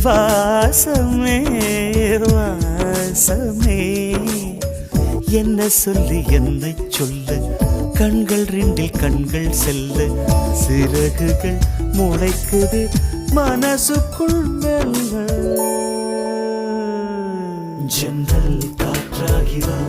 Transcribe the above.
வாசமே வாசமே என்ன சொல்லி என்னை சொல்ல கண்கள் ரெண்டில் கண்கள் செல்ல சிறகுகள் முளைக்குது மனசுக்குள் மெல்ல ஜன்னல் காற்றாகிறார்